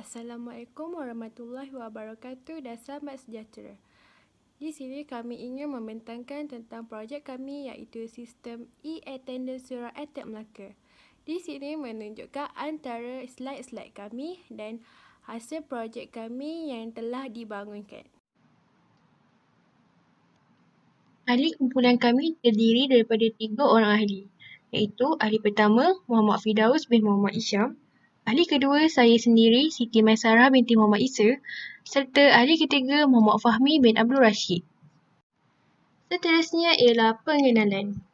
Assalamualaikum warahmatullahi wabarakatuh dan selamat sejahtera. Di sini kami ingin membentangkan tentang projek kami iaitu sistem e-attendance Surau Atap Melaka. Di sini menunjukkan antara slide-slide kami dan hasil projek kami yang telah dibangunkan. Ahli kumpulan kami terdiri daripada 3 orang ahli, iaitu ahli pertama Muhammad Firdaus bin Muhammad Isyam, ahli kedua saya sendiri Siti Maisarah binti Muhammad Isa, serta ahli ketiga Muhammad Fahmi bin Abdul Rashid. Seterusnya ialah pengenalan.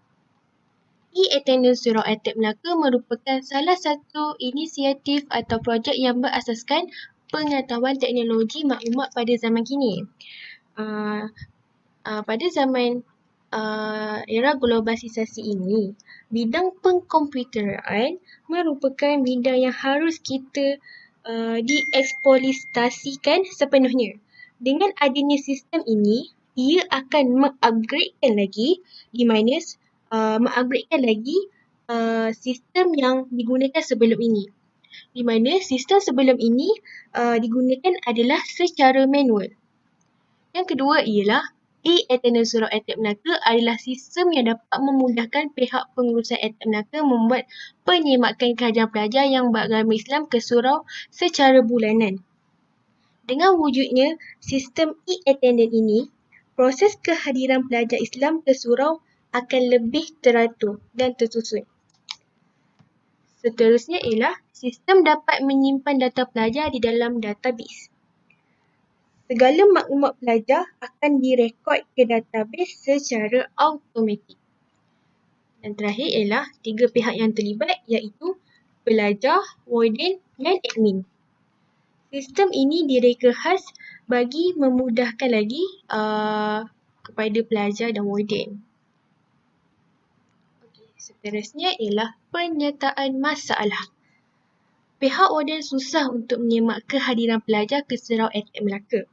E-Attendance Surau Atap Melaka merupakan salah satu inisiatif atau projek yang berasaskan pengetahuan teknologi maklumat pada zaman kini. Pada zaman era globalisasi ini, bidang pengkomputeran merupakan bidang yang harus kita dieksploitasikan sepenuhnya. Dengan adanya sistem ini, ia akan mengupgradekan lagi sistem yang digunakan sebelum ini. Di mana sistem sebelum ini digunakan adalah secara manual. Yang kedua ialah e-Attendance Surau Atap Melaka adalah sistem yang dapat memudahkan pihak pengurusan Atap Melaka membuat penyemakan kehadiran pelajar yang beragama Islam ke surau secara bulanan. Dengan wujudnya sistem e-Attendance ini, proses kehadiran pelajar Islam ke surau akan lebih teratur dan tersusun. Seterusnya ialah sistem dapat menyimpan data pelajar di dalam database. Segala maklumat pelajar akan direkod ke database secara automatik. Dan terakhir ialah 3 pihak yang terlibat iaitu pelajar, warden dan admin. Sistem ini direka khas bagi memudahkan lagi kepada pelajar dan warden. Seterusnya ialah penyertaan masalah. Pihak warden susah untuk menyemak kehadiran pelajar ke Surau Atap Melaka.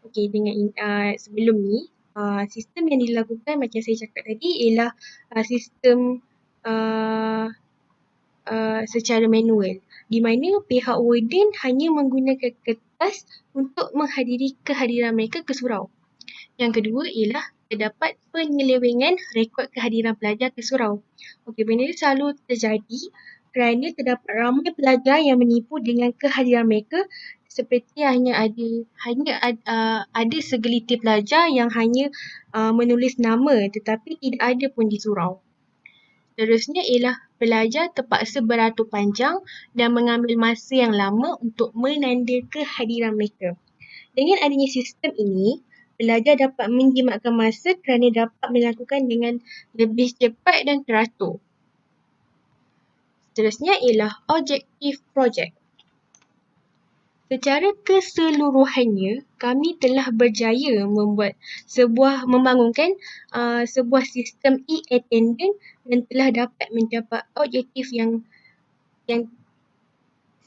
Dengan sebelum ni, sistem yang dilakukan macam saya cakap tadi ialah sistem secara manual, di mana pihak warden hanya menggunakan kertas untuk menghadiri kehadiran mereka ke surau. Yang kedua ialah terdapat penyelewengan rekod kehadiran pelajar ke surau. Benda ini selalu terjadi kerana terdapat ramai pelajar yang menipu dengan kehadiran mereka, seperti hanya ada segelintir pelajar yang hanya menulis nama tetapi tidak ada pun di surau. Seterusnya ialah pelajar terpaksa beratur panjang dan mengambil masa yang lama untuk menanda kehadiran mereka. Dengan adanya sistem ini, pelajar dapat menjimatkan masa kerana dapat melakukan dengan lebih cepat dan teratur. Seterusnya ialah objektif projek. Secara keseluruhannya, kami telah berjaya membangunkan sebuah sistem e-attendance dan telah dapat mencapai objektif yang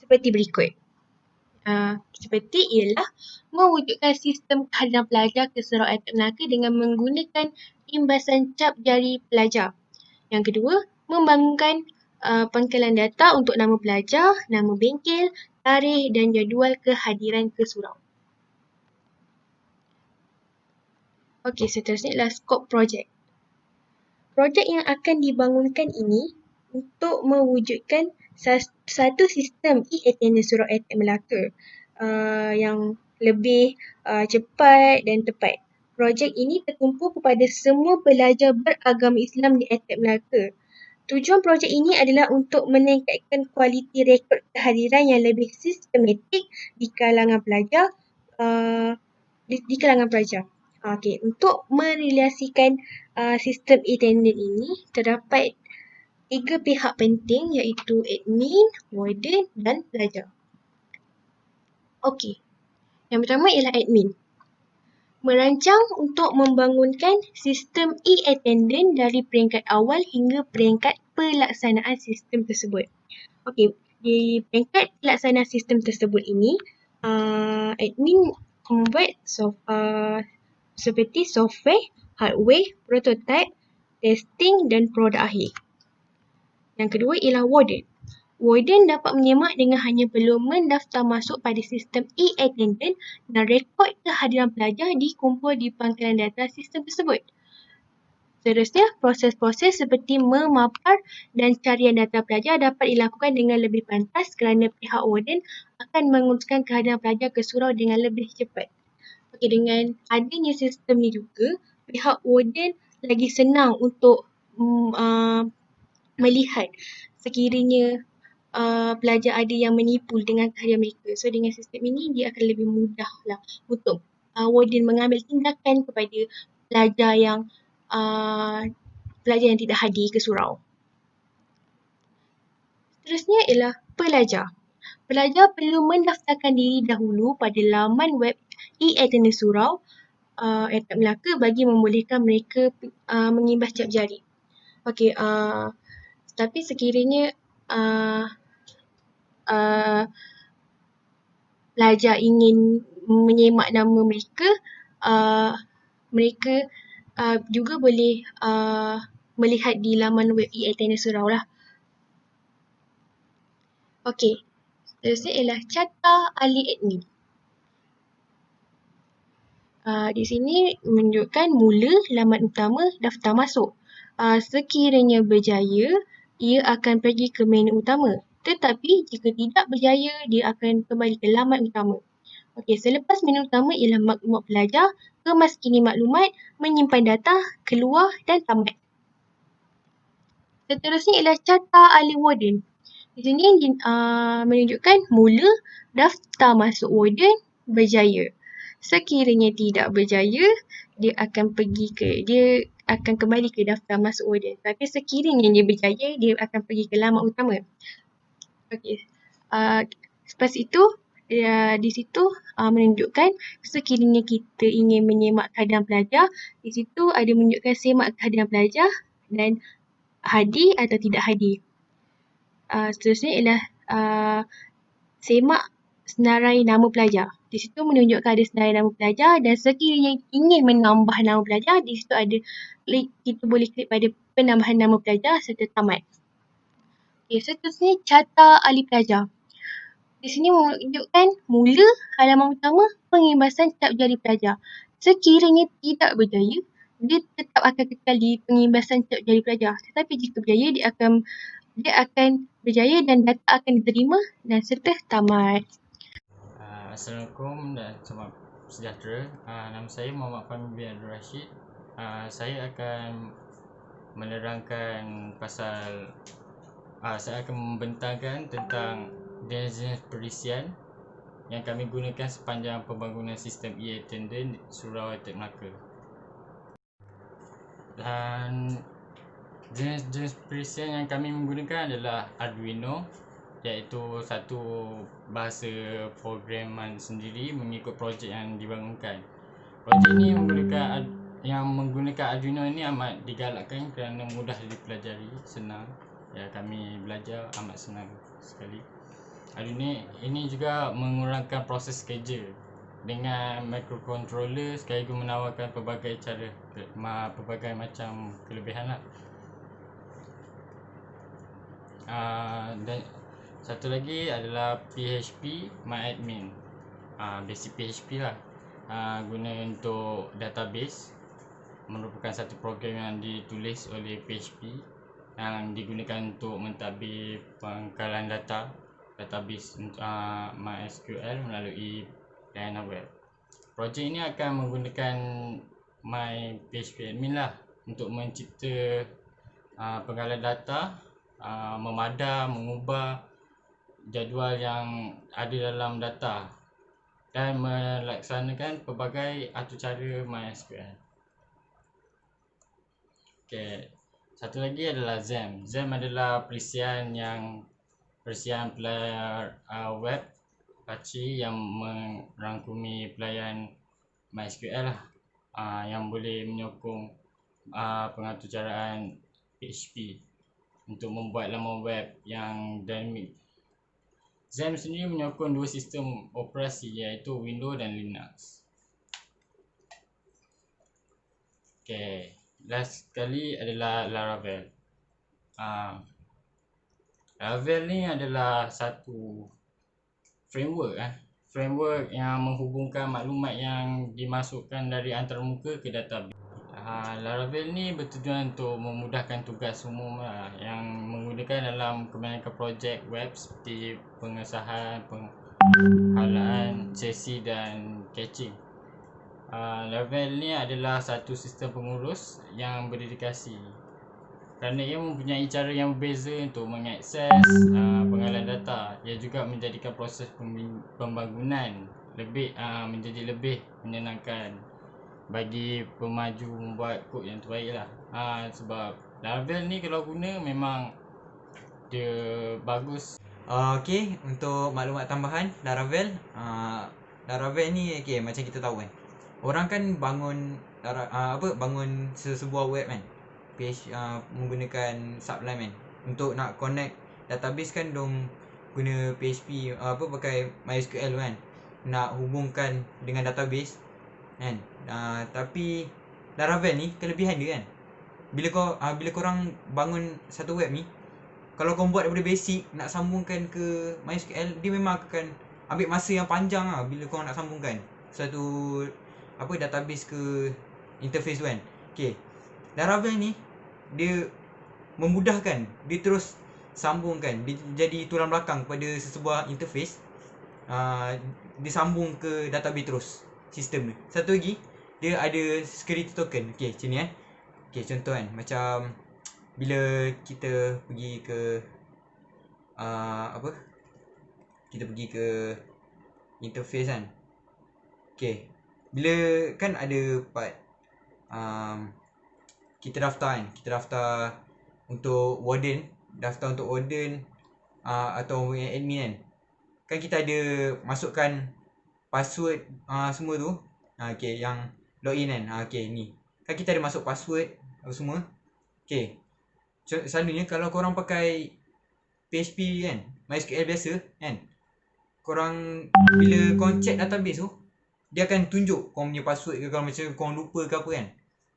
seperti berikut. Seperti ialah mewujudkan sistem kehadiran pelajar ke Surau Atap Melaka dengan menggunakan imbasan cap jari pelajar. Yang kedua, membangunkan pangkalan data untuk nama pelajar, nama bengkel, tarikh dan jadual kehadiran ke surau. Seterusnya adalah skop projek. Projek yang akan dibangunkan ini untuk mewujudkan satu sistem e-Attendance Surau Atap Melaka yang lebih cepat dan tepat. Projek ini tertumpu kepada semua pelajar beragama Islam di Atap Melaka. Tujuan projek ini adalah untuk meningkatkan kualiti rekod kehadiran yang lebih sistematik di kalangan pelajar. Untuk merealisasikan sistem e-attendance ini, terdapat 3 pihak penting iaitu admin, warden dan pelajar. Yang pertama ialah admin. Merancang untuk membangunkan sistem e-attendance dari peringkat awal hingga peringkat pelaksanaan sistem tersebut. Di peringkat pelaksanaan sistem tersebut ini, admin membuat seperti software, hardware, prototype, testing dan produk akhir. Yang kedua ialah warden. Warden dapat menyemak dengan hanya perlu mendaftar masuk pada sistem e-attendance dan rekod kehadiran pelajar dikumpul di pangkalan data sistem tersebut. Seterusnya, proses-proses seperti memapar dan carian data pelajar dapat dilakukan dengan lebih pantas kerana pihak warden akan menguruskan kehadiran pelajar ke surau dengan lebih cepat. Okey, dengan adanya sistem ni juga, pihak warden lagi senang untuk melihat sekiranya pelajar ada yang menipu dengan kehadiran mereka. So, dengan sistem ini, dia akan lebih mudah lah untuk warden mengambil tindakan kepada pelajar yang tidak hadir ke surau. Seterusnya ialah pelajar. Pelajar perlu mendaftarkan diri dahulu pada laman web e-attendance surau Airtek Melaka bagi membolehkan mereka mengimbas cap jari. Okey, tapi sekiranya pelajar ingin menyemak nama mereka, mereka juga boleh melihat di laman web e-attendance surau lah. Okey, seterusnya ialah carta ahli admin. Di sini menunjukkan mula laman utama daftar masuk. Sekiranya berjaya, ia akan pergi ke menu utama. Tetapi jika tidak berjaya, dia akan kembali ke laman utama. Okey, selepas menu utama ialah maklumat pelajar, kemaskini maklumat, menyimpan data, keluar dan tamat. Seterusnya ialah carta ahli warden. Di sini menunjukkan mula daftar masuk warden berjaya. Sekiranya tidak berjaya, dia akan kembali ke daftar masuk warden. Tapi sekiranya dia berjaya, dia akan pergi ke laman utama. Okey. Lepas itu, di situ menunjukkan sekiranya kita ingin menyemak kehadiran pelajar, di situ ada menunjukkan semak kehadiran pelajar dan hadir atau tidak hadir. Seterusnya ialah semak senarai nama pelajar. Di situ menunjukkan ada senarai nama pelajar dan sekiranya ingin menambah nama pelajar, di situ ada kita boleh klik pada penambahan nama pelajar serta tamat. Okay, seterusnya carta ahli pelajar. Di sini menunjukkan mula halaman utama pengimbasan cap jari pelajar. Sekiranya tidak berjaya, dia tetap akan kekal di pengimbasan cap jari pelajar. Tetapi jika berjaya, dia akan berjaya dan data akan diterima dan serta tamat. Assalamualaikum dan selamat sejahtera. Nama saya Muhammad Fahmi bin Abdul Rashid. Saya akan menerangkan pasal saya akan membentangkan tentang jenis perisian yang kami gunakan sepanjang pembangunan sistem e-attendance Surau Airtek Melaka. Dan jenis perisian yang kami menggunakan adalah Arduino, iaitu satu bahasa programan sendiri mengikut projek yang dibangunkan. Projek ini menggunakan Arduino ini amat digalakkan kerana mudah dipelajari, senang. Ya, kami belajar amat senang sekali. Arduino ini juga mengurangkan proses kerja dengan microcontroller sekaligus menawarkan pelbagai macam kelebihan lah. Dan satu lagi adalah PHP MyAdmin. Basic PHP lah. Guna untuk database, merupakan satu program yang ditulis oleh PHP yang digunakan untuk mentadbir pangkalan database MySQL melalui layanan web. Projek ini akan menggunakan MyPHPAdmin lah untuk mencipta penggalan data, memadam, mengubah jadual yang ada dalam data dan melaksanakan pelbagai atur cara MySQL. Okay. Satu lagi adalah XAMPP. XAMPP adalah perisian pelayan web Apache yang merangkumi pelayan MySQL lah, yang boleh menyokong pengaturcaraan PHP untuk membuat laman web yang dynamic. XAMPP sendiri menyokong dua sistem operasi iaitu Windows dan Linux. Last sekali adalah Laravel. Laravel ni adalah satu framework yang menghubungkan maklumat yang dimasukkan dari antarmuka ke database. Laravel ni bertujuan untuk memudahkan tugas umum yang menggunakan dalam kebanyakan projek web seperti pengesahan, penghalaan, sesi dan caching. Laravel ni adalah satu sistem pengurus yang berdedikasi kerana ia mempunyai cara yang berbeza untuk mengakses penggalan data. Ia juga menjadikan proses pembangunan menjadi lebih menyenangkan bagi pemaju membuat kod yang terbaik lah. Sebab Laravel ni kalau guna memang dia bagus. Okey, untuk maklumat tambahan Laravel, Laravel ni macam kita tahu kan, orang kan bangun bangun sebuah web kan, page menggunakan Sublime kan, untuk nak connect database kan dong guna PHP pakai MySQL kan, nak hubungkan dengan database kan. Tapi Laravel ni kelebihan dia kan, bila korang bangun satu web ni, kalau kau buat daripada basic nak sambungkan ke MySQL, dia memang akan ambil masa yang panjang bila kau nak sambungkan satu database ke interface tu kan. Laravel ni dia memudahkan, dia terus sambungkan, dia jadi tulang belakang pada sesebuah interface, dia sambung ke database terus sistem ni. Satu lagi, dia ada security token. Macam ni contoh kan, macam bila kita pergi ke kita pergi ke interface kan. Bila kan ada part kita daftar untuk warden, atau admin kan kita ada masukkan password semua tu. Yang login kan. Ni kan kita ada masuk password apa semua. Selalunya kalau korang pakai PHP kan, MySQL biasa kan, korang bila korang check database tu, dia akan tunjuk korang punya password ke, kalau macam korang lupa ke apa kan.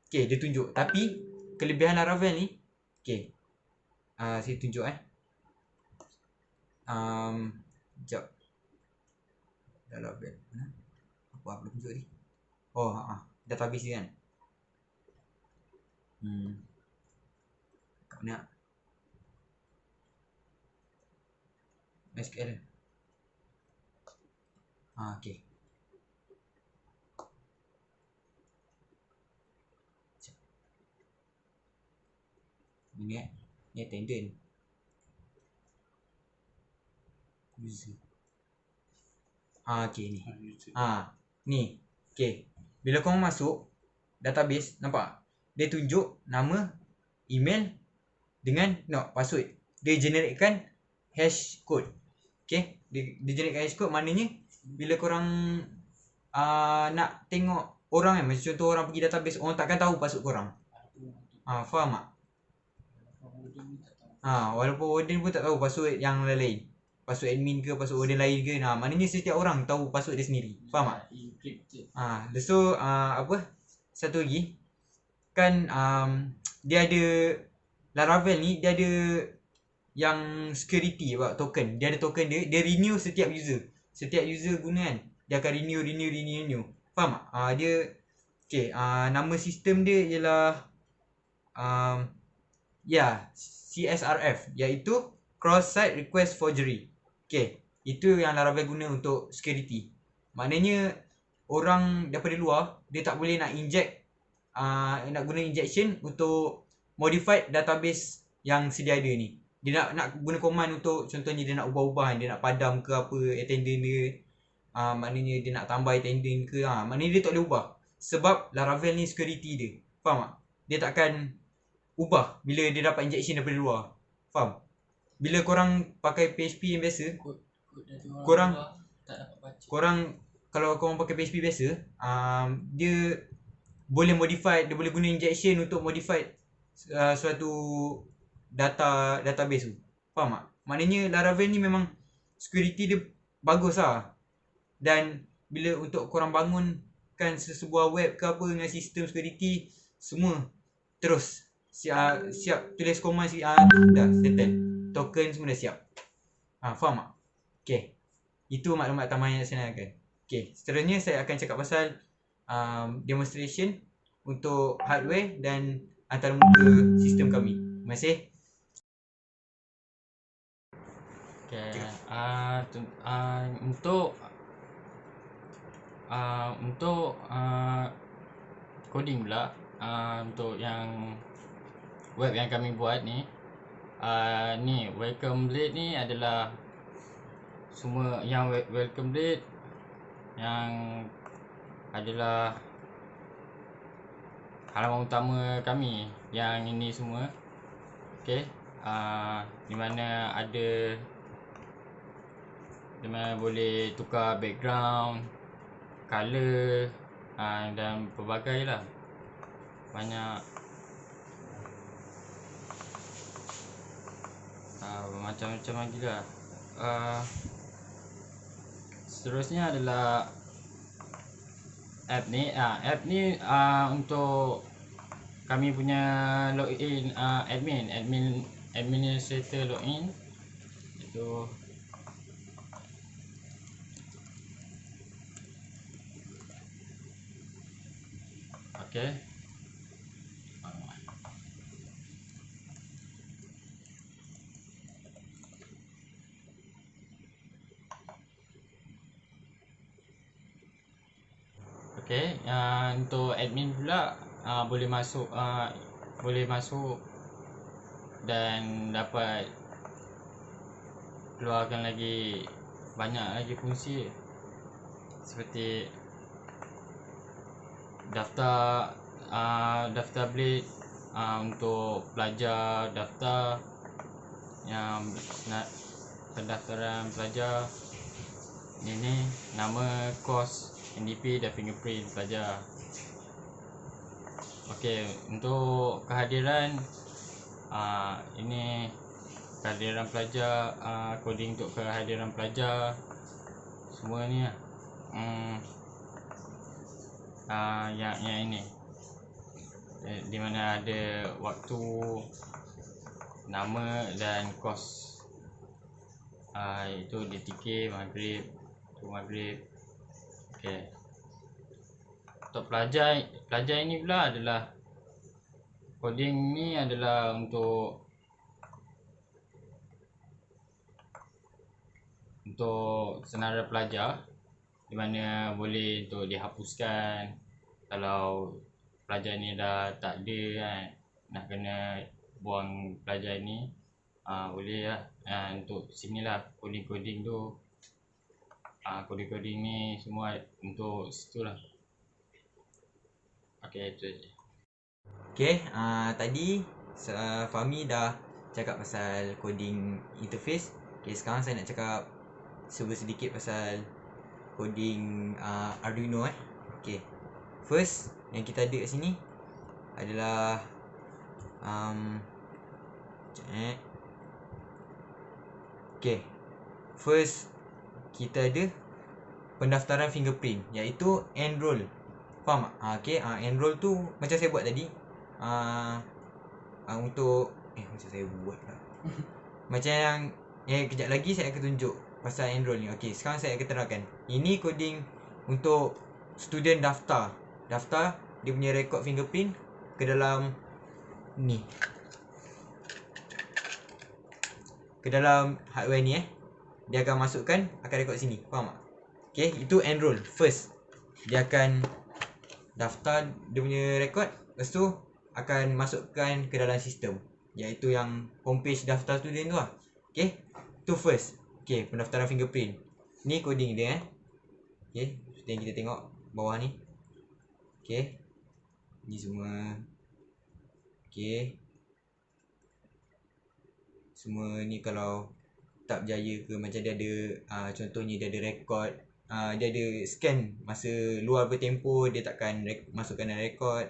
Dia tunjuk. Tapi kelebihan Laravel ni, saya tunjuk sekejap. Laravel apa belum tunjuk ni. Database ni kan. Kat mana? MySQL. Ni ni attendant user. Ni. Ni. Bila korang masuk database, nampak? Dia tunjuk nama, email dengan password. Dia generatekan hash code. Dia generatekan hash code, maknanya bila korang nak tengok orang kan, macam contoh orang pergi database, orang takkan tahu password korang. Faham tak? Walaupun warden pun tak tahu password yang lain. Password admin ke, password warden lain ke. Maknanya setiap orang tahu password dia sendiri. Faham tak? So satu lagi kan, dia ada Laravel ni, dia ada yang security token. Dia ada token dia renew setiap user. Setiap user guna kan, dia akan renew. Faham tak? Dia nama sistem dia ialah CSRF, iaitu Cross Site Request Forgery. Itu yang Laravel guna untuk security. Maknanya orang daripada luar, dia tak boleh nak inject nak guna injection untuk modified database yang sedia ada ni. Dia nak guna command untuk, contohnya dia nak ubah-ubah, dia nak padam ke apa attendant dia, maknanya dia nak tambah attendant ke, maknanya dia tak boleh ubah. Sebab Laravel ni security dia. Faham tak? Dia takkan ubah bila dia dapat injection daripada luar. Faham? Bila korang pakai PHP yang biasa, korang kalau korang pakai PHP biasa, dia boleh modify, dia boleh guna injection untuk modify suatu database tu. Faham tak? Maknanya Laravel ni memang security dia bagus lah. Dan bila untuk korang bangunkan sebuah web ke apa dengan sistem security, semua terus siap tulis command dah settle. token semua dah siap. Faham tak? Okay. Itu maklumat tambahan yang saya nak. Okay. Seterusnya saya akan cakap pasal demonstration untuk hardware dan antarmuka sistem kami. Terima kasih. Okay. Untuk coding pula, untuk yang web yang kami buat ni, ni welcome blade ni adalah semua yang welcome blade yang adalah halaman utama kami. Yang ini semua, okey, di mana boleh tukar background, color, dan pelbagai lah, banyak macam-macam lagi lah. Seterusnya adalah app ni. App ni untuk kami punya login, administrator login. Itu okey. Okey, untuk admin pula boleh masuk dan dapat keluarkan lagi banyak lagi fungsi, seperti daftar blade untuk pelajar, daftar yang pendaftaran pelajar, ni nama, kos, NDP dan fingerprint pelajar. Okey, untuk kehadiran, ini kehadiran pelajar, coding untuk kehadiran pelajar, semua ni lah. Yang ini, di mana ada waktu, nama dan kos. Itu DTK maghrib, okey. Untuk pelajar ini pula adalah coding ni adalah untuk senarai pelajar, di mana boleh untuk dihapuskan kalau pelajar ni dah tak ada kan, nak kena buang pelajar ni, boleh lah. Untuk sini lah coding tu, coding ni semua untuk situ lah. Okey, itu je. Okay, tadi Fahmi dah cakap pasal coding interface. Okay, sekarang saya nak cakap sedikit pasal coding Arduino. Okay, first yang kita ada kat sini adalah okay, first kita ada pendaftaran fingerprint, iaitu enroll. Faham tak? Okay, enroll tu macam saya buat tadi, untuk macam saya buat lah. Macam yang kejap lagi saya akan tunjuk pasal enroll ni. Okay, sekarang saya akan terangkan. Ini coding untuk student daftar dia punya rekod fingerprint ke dalam ni, ke dalam hardware ni. Dia akan masukkan, akan rekod sini. Faham tak? Okay, itu enroll. First, dia akan daftar dia punya rekod, lepas tu akan masukkan ke dalam sistem, iaitu yang homepage daftar student tu lah. Okay, tu first. Okay, pendaftaran fingerprint. Ni coding dia. Okay, seperti yang kita tengok bawah ni. Okay, ni semua. Okay, semua ni kalau tak berjaya ke, macam dia ada contohnya dia ada rekod, dia ada scan masa luar bertempoh, dia takkan masukkan dalam rekod.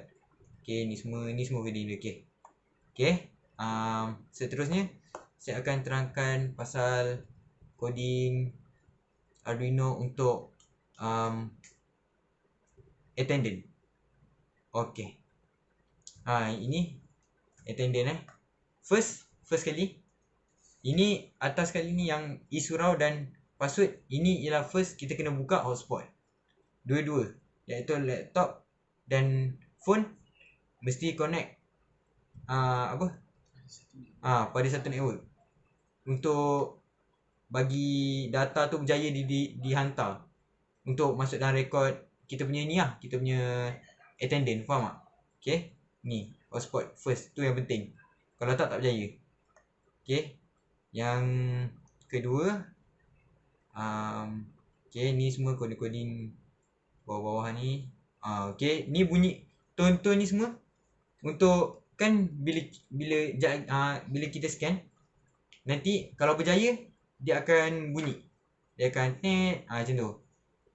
Okay, ni semua coding dia. Okay, seterusnya saya akan terangkan pasal coding Arduino untuk attendant. Okay, ini attendant. First kali Ini atas kali ni yang e-surau dan password. Ini ialah first kita kena buka hotspot. Dua-dua, iaitu laptop dan phone mesti connect pada satu network untuk bagi data tu berjaya dihantar untuk masuk dalam rekod kita punya ni lah, kita punya attendant, faham tak? Okay, ni hotspot first, tu yang penting. Kalau tak berjaya. Okay, yang kedua, okay, ni semua coding-coding bawah-bawah ni. Okay, ni bunyi tone-tone ni semua untuk kan bila kita scan, nanti kalau berjaya dia akan bunyi, dia akan macam tu.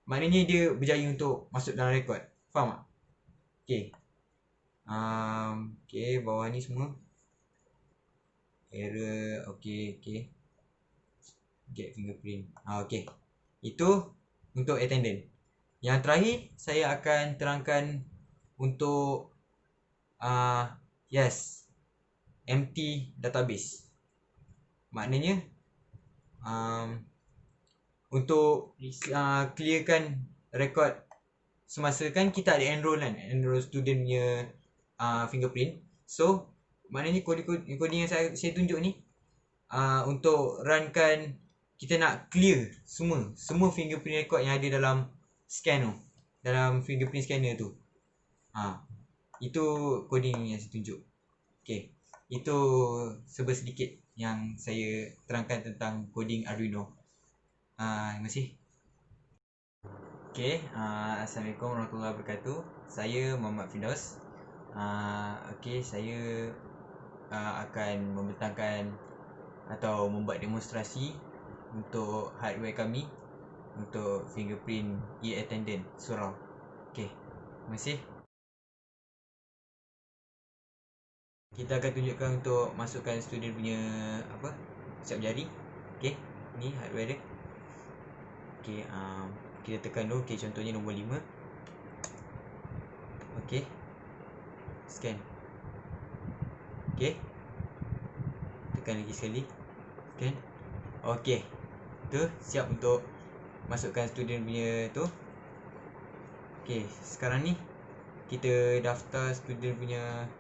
Maknanya dia berjaya untuk masuk dalam rekod, faham tak? Okay, okay, bawah ni semua error. Okay, get fingerprint. Okay, itu untuk attendant. Yang terakhir saya akan terangkan untuk empty database. Maknanya untuk clearkan rekod semasa kan kita ada enroll student punya fingerprint. So maknanya coding yang saya tunjuk ni untuk runkan, kita nak clear semua fingerprint record yang ada dalam scan tu, dalam fingerprint scanner tu. Itu coding yang saya tunjuk. Okay, itu sedikit yang saya terangkan tentang coding Arduino. Terima kasih. Okay, Assalamualaikum warahmatullahi wabarakatuh. Saya Muhammad Firdaus. Okay, saya akan membentangkan atau membuat demonstrasi untuk hardware kami untuk fingerprint e-attendant surau. Okay, terima kasih. Kita akan tunjukkan untuk masukkan student punya siap jari. Okay, ni hardware dia. Okay, kita tekan dulu. Okay, contohnya nombor 5. Okay, scan. Okay, tekan lagi sekali, scan. Okay, tu siap untuk masukkan student punya tu. Okay, sekarang ni kita daftar student punya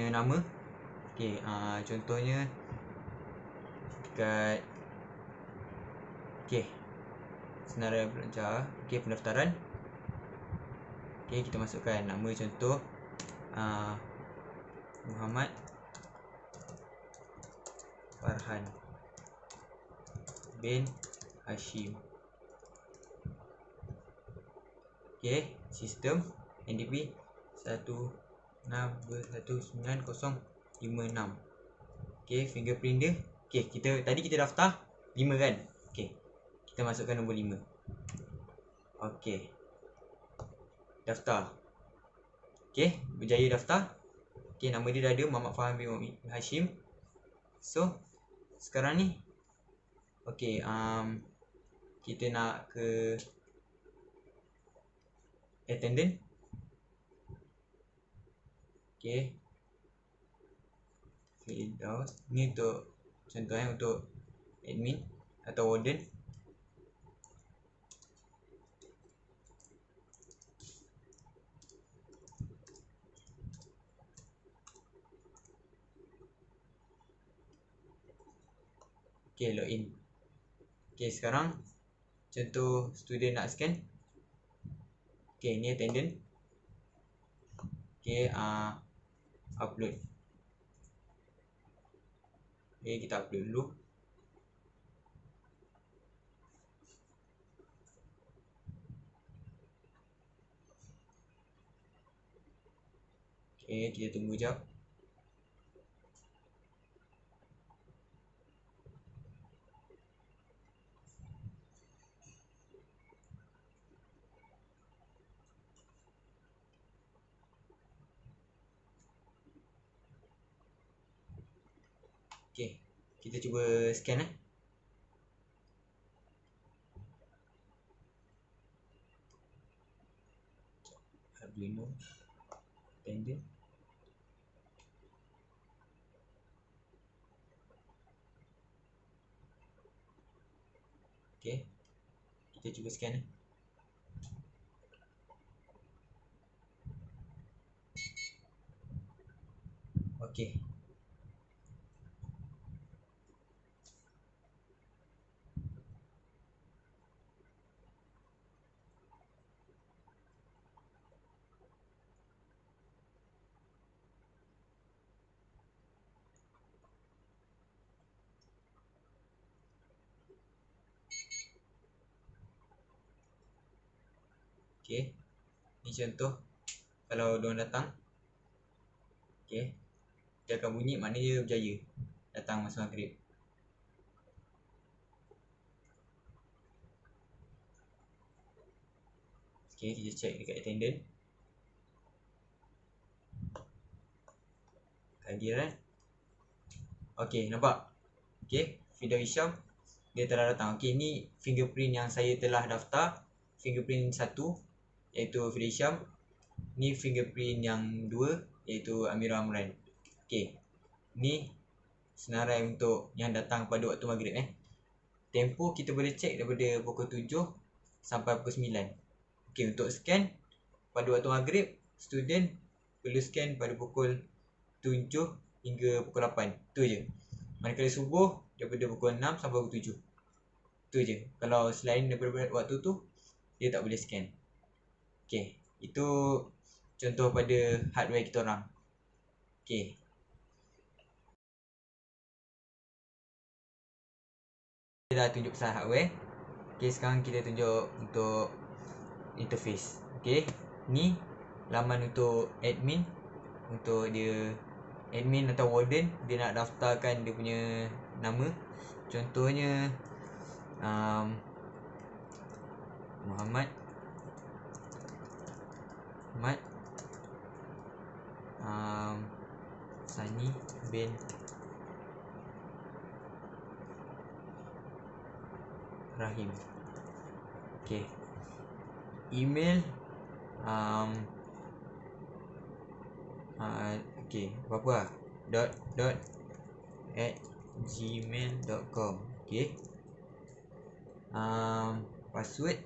nama. Okay, contohnya dekat senarai pelajar. Okay, pendaftaran. Okay, kita masukkan nama, contoh Muhammad Farhan bin Hashim. Okay, sistem NDP 161956. Okay, fingerprint dia. Okay, tadi kita daftar 5 kan. Okay, kita masukkan nombor 5. Okay, daftar. Okay, berjaya daftar. Okay, nama dia dah ada, Muhammad Farhan bin Hashim. So sekarang ni okay, kita nak ke attendant. Okay, Firdaus. Ni untuk contohnya untuk admin atau warden. Okay, login. Okay, sekarang contoh student nak scan. Okay, ni attendant. Okay, upload. Okay, kita upload dulu. Okay, kita tunggu jap. Okay, kita cuba scan Arduino attendant. Okey. Kita cuba scan. Okey. Okey. Ni contoh kalau diorang datang. Okey. Dia akan bunyi, maknanya dia berjaya datang masa maghrib. Okey, kita check dekat attendance. Kehadiran. Okey, nampak? Okey, Firdaus Hisham dia telah datang. Okey, ni fingerprint yang saya telah daftar. Fingerprint 1 iaitu Firdaus Hisham. Ni fingerprint yang 2 iaitu Amirah Amran. Okey. Ni senarai untuk yang datang pada waktu maghrib Tempoh kita boleh check daripada pukul 7 sampai pukul 9. Okey, untuk scan pada waktu maghrib, student perlu scan pada pukul 7 hingga pukul 8. Tu je. Manakala subuh daripada pukul 6 sampai pukul 7. Tu je. Kalau selain daripada waktu tu, dia tak boleh scan. Okey, itu contoh pada hardware kita orang. Okey. Kita dah tunjuk pasal hardware. Okey, sekarang kita tunjuk untuk interface. Okey, ni laman untuk admin. Untuk dia admin atau warden, dia nak daftarkan dia punya nama. Contohnya Muhammad Sani bin Rahim. Okey. Email okey, apa-apa lah. dot at gmail.com. Okey. Password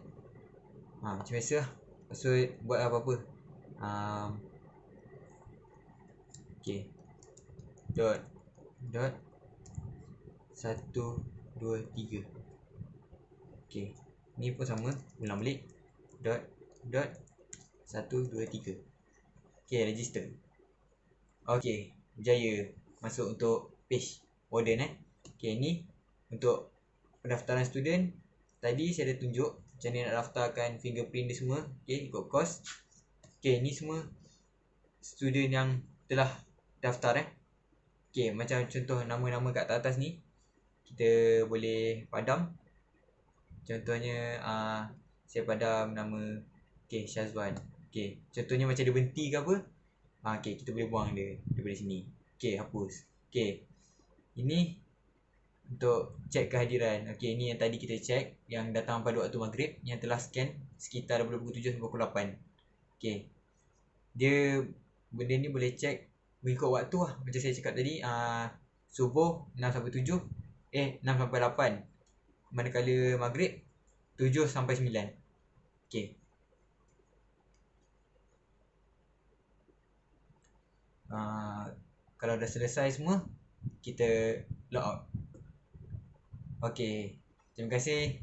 macam biasa lah. Password buat apa-apa. Okey. Dot 1 2 3. Okey. Ni pun sama, ulang balik. Dot 1 2 3. Okey, register. Okey, berjaya masuk untuk page warden Okey, ni untuk pendaftaran student. Tadi saya dah tunjuk macam mana nak daftarkan fingerprint dia semua. Okey, ikut course. Okey, ni semua student yang telah daftar Okey, macam contoh nama-nama kat atas ni kita boleh padam. Contohnya saya padam nama Syazwan. Okey, contohnya macam dia berhenti ke apa, okey, kita boleh buang dia daripada sini. Okey, hapus. Okey, ini untuk check kehadiran. Okey, ni yang tadi kita check, yang datang pada waktu maghrib, yang telah scan sekitar daripada pukul 7 sampai pukul 8. Okey, dia benda ni boleh check mengikut waktu lah. Macam saya cakap tadi, subuh 6 sampai 7, 6 sampai 8. Manakala maghrib 7 sampai 9. Okey. Kalau dah selesai semua, kita log out. Okey. Terima kasih.